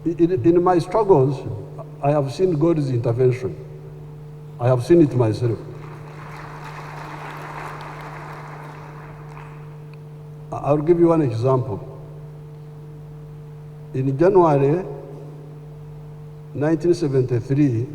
In my struggles, I have seen God's intervention. I have seen it myself. I'll give you one example. In January 1973,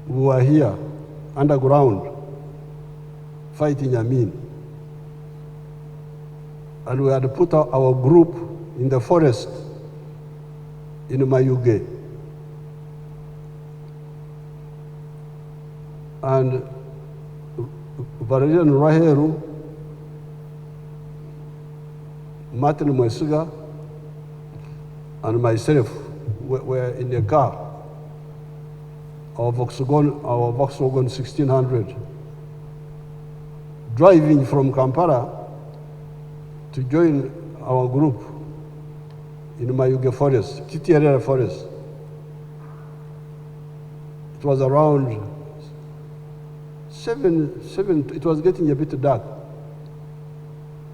we were here, underground, fighting Amin. And we had put our group in the forest in Mayuge. And Valerian Raheru, Martin Mwesiga, and myself were in a car, our Volkswagen 1600, driving from Kampala to join our group in Mayuge Forest, Kitiarera Forest. It was around 7, it was getting a bit dark.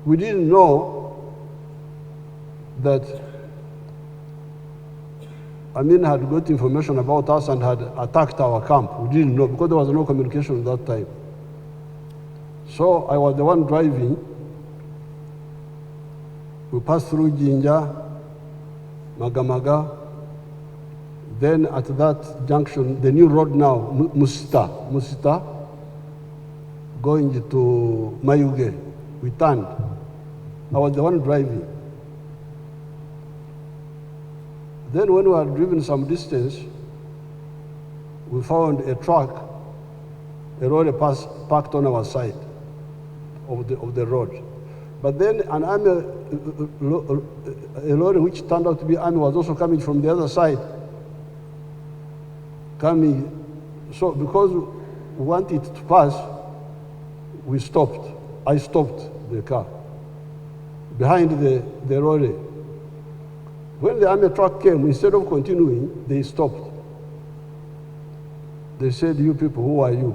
We didn't know that Amin had got information about us and had attacked our camp. We didn't know because there was no communication at that time. So I was the one driving. We passed through Jinja, Magamaga. Then at that junction, the new road now, Musita, going to Mayuge, we turned. I was the one driving. Then when we had driven some distance, we found a truck, a lorry parked on our side of the road. But then an army, a lorry which turned out to be army was also coming from the other side. So because we wanted to pass, we stopped. I stopped the car behind the lorry. When the army truck came, instead of continuing, they stopped. They said, "You people, who are you?"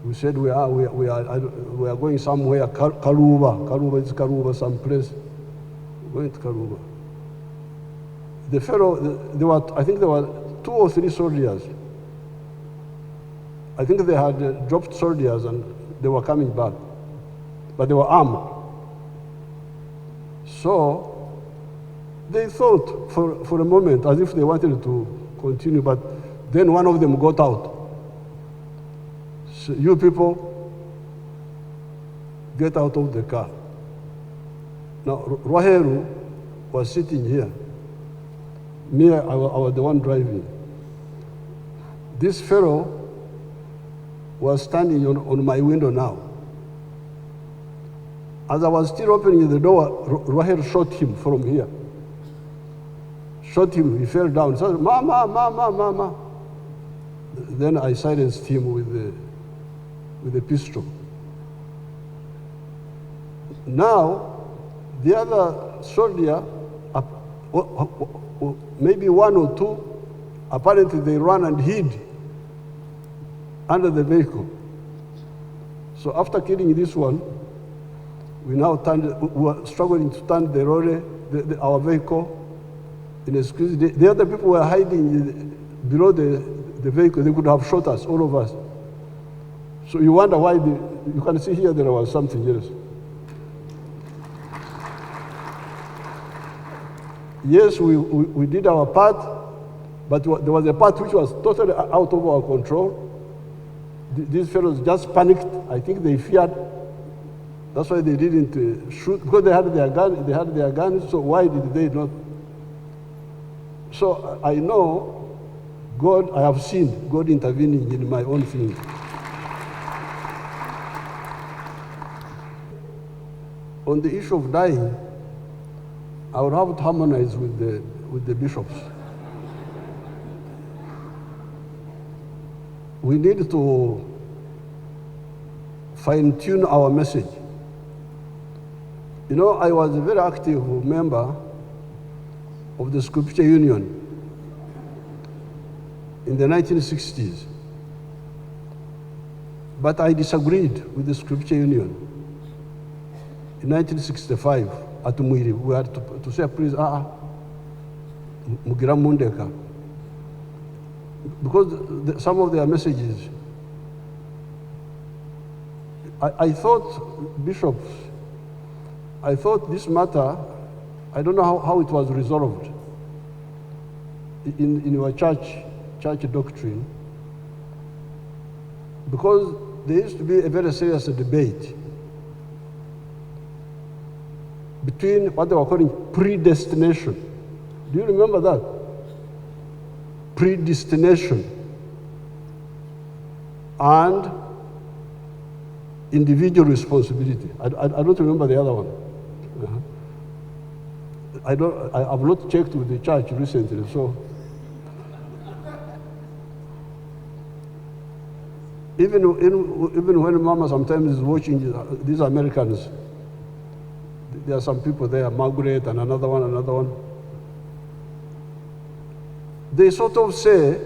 We said, we are going somewhere, Karuba, some place. We're going to Karuba. The fellow, I think there were 2 or 3 soldiers. I think they had dropped soldiers and they were coming back, but they were armed. So they thought for a moment as if they wanted to continue, but then one of them got out. So, "You people, get out of the car." Now, Raheru was sitting here. Me, I was the one driving. This fellow was standing on my window now. As I was still opening the door, Raheru shot him from here. Shot him, he fell down. He said, "Mama, mama, mama." Then I silenced him with the pistol. Now, the other soldier, maybe 1 or 2, apparently they ran and hid under the vehicle. So after killing this one, we were struggling to turn the lorry, our vehicle, in a squeeze. The other people were hiding below the vehicle. They could have shot us, all of us. So you wonder why, you can see here there was something else. Yes, we did our part, but there was a part which was totally out of our control. These fellows just panicked. I think they feared. That's why they didn't shoot, because they had their guns, so why did they not? So I know God, I have seen God intervening in my own thing. On the issue of dying, I would have to harmonize with the bishops. We need to fine-tune our message. You know, I was a very active member of the Scripture Union in the 1960s. But I disagreed with the Scripture Union. In 1965, at Mwiri, we had to say, please, Mugira Mundeka. Because some of their messages, I thought, bishops, I thought this matter, I don't know how it was resolved in your church doctrine, because there used to be a very serious debate between what they were calling predestination. Do you remember that? Predestination and individual responsibility. I don't remember the other one. I've not checked with the church recently, so. Even when Mama sometimes is watching these Americans, there are some people there, Margaret and another one. They sort of say,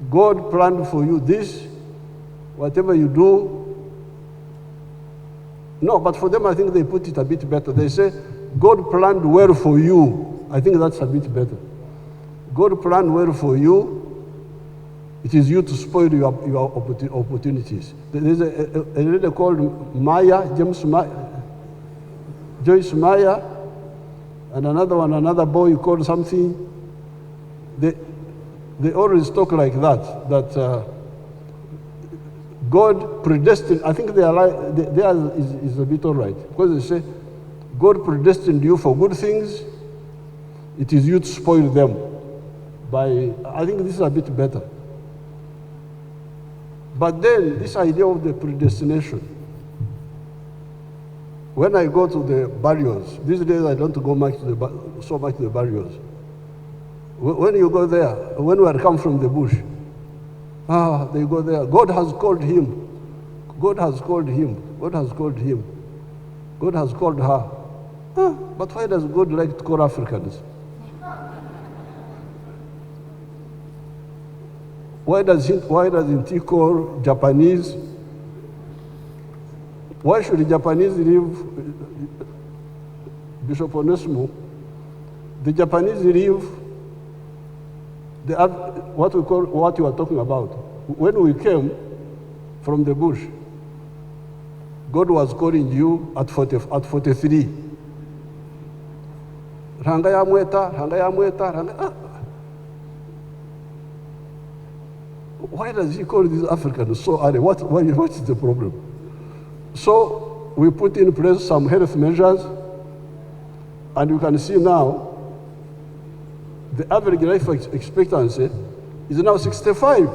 God planned for you this, whatever you do. No, but for them, I think they put it a bit better. They say, God planned well for you. I think that's a bit better. God planned well for you. It is you to spoil your opportunities. There's a lady called Joyce Meyer, and another boy called something. They always talk like that God predestined. I think theirs is a bit all right, because they say God predestined you for good things. It is you to spoil them. I think this is a bit better. But then this idea of the predestination, when I go to the barrios, these days I don't go so much to the barrios. When you go there, when we come from the bush, they go there. God has called him. God has called him. God has called him. God has called her. But why does God like to call Africans? Why doesn't he call Japanese? Why should the Japanese leave Bishop Onesmo? The Japanese leave what you are talking about. When we came from the bush, God was calling you at 43. Ranga ya mweta. Why does he call these Africans so early? What is the problem? So we put in place some health measures, and you can see now the average life expectancy is now 65.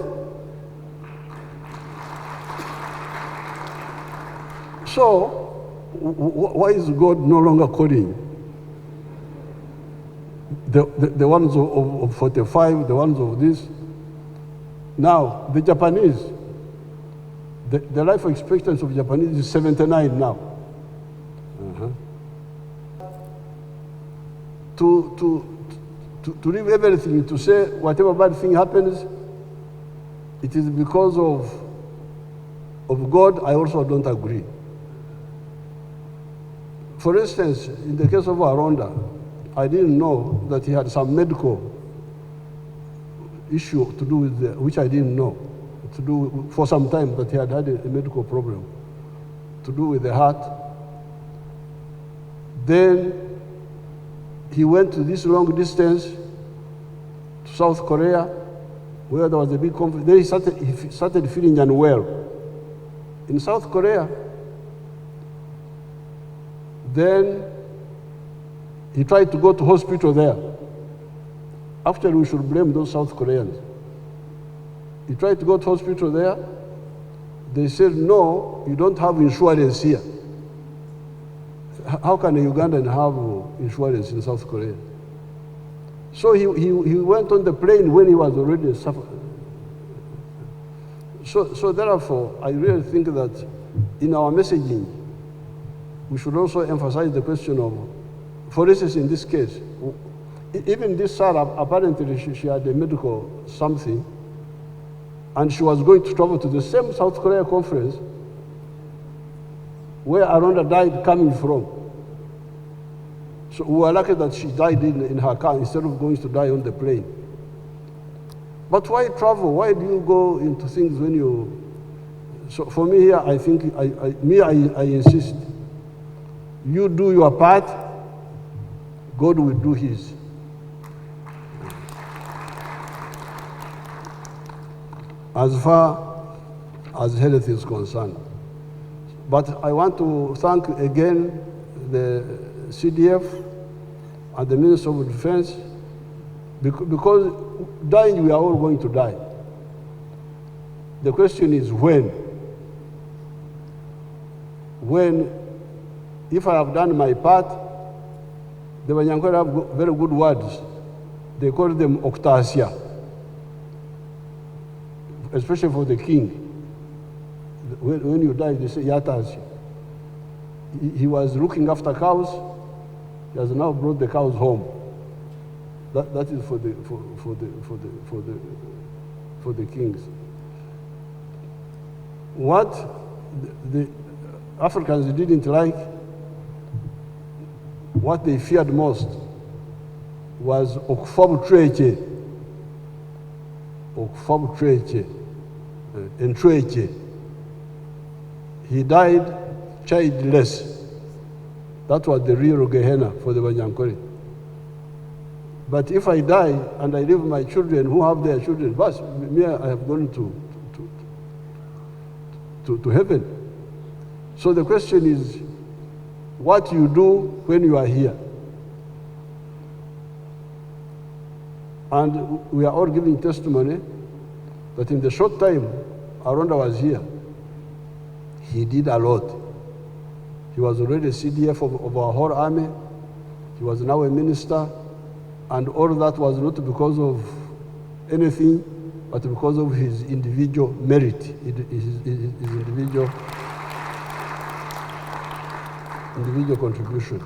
So why is God no longer calling the ones of 45, the ones of this? Now, the Japanese, the life expectancy of Japanese is 79 now. To leave everything, to say whatever bad thing happens, it is because of God, I also don't agree. For instance, in the case of Aronda, I didn't know that he had some medical issue to do with which I didn't know, to do for some time, that he had a medical problem to do with the heart. Then he went to this long distance to South Korea, where there was a big conflict. Then he started feeling unwell in South Korea. Then he tried to go to hospital there. Actually, we should blame those South Koreans. He tried to go to hospital there. They said, no, you don't have insurance here. How can a Ugandan have insurance in South Korea? So he went on the plane when he was already suffering. So therefore, I really think that in our messaging, we should also emphasize the question of, for instance, in this case, even this Sarah, apparently she had a medical something, and she was going to travel to the same South Korea conference where Aronda died coming from. So we were lucky that she died in her car instead of going to die on the plane. But why travel? Why do you go into things when you... So for me here, I think, I insist. You do your part, God will do his. As far as health is concerned. But I want to thank again the CDF and the Minister of Defense, because dying, we are all going to die. The question is when. When, if I have done my part, the Banyankore have very good words. They call them octasia, especially for the king. When you die, they say yatasia. He was looking after cows. He has now brought the cows home. That is for the kings. What the Africans didn't like, what they feared most, was Okfobu Treche, and Treche. He died childless. That was the real Gehenna for the Banyankore. But if I die and I leave my children who have their children, but me, I have gone to heaven. So the question is, what you do when you are here? And we are all giving testimony that in the short time Arunda was here, he did a lot. He was already CDF of our whole army. He was now a minister. And all that was not because of anything, but because of his individual merit, his individual contribution.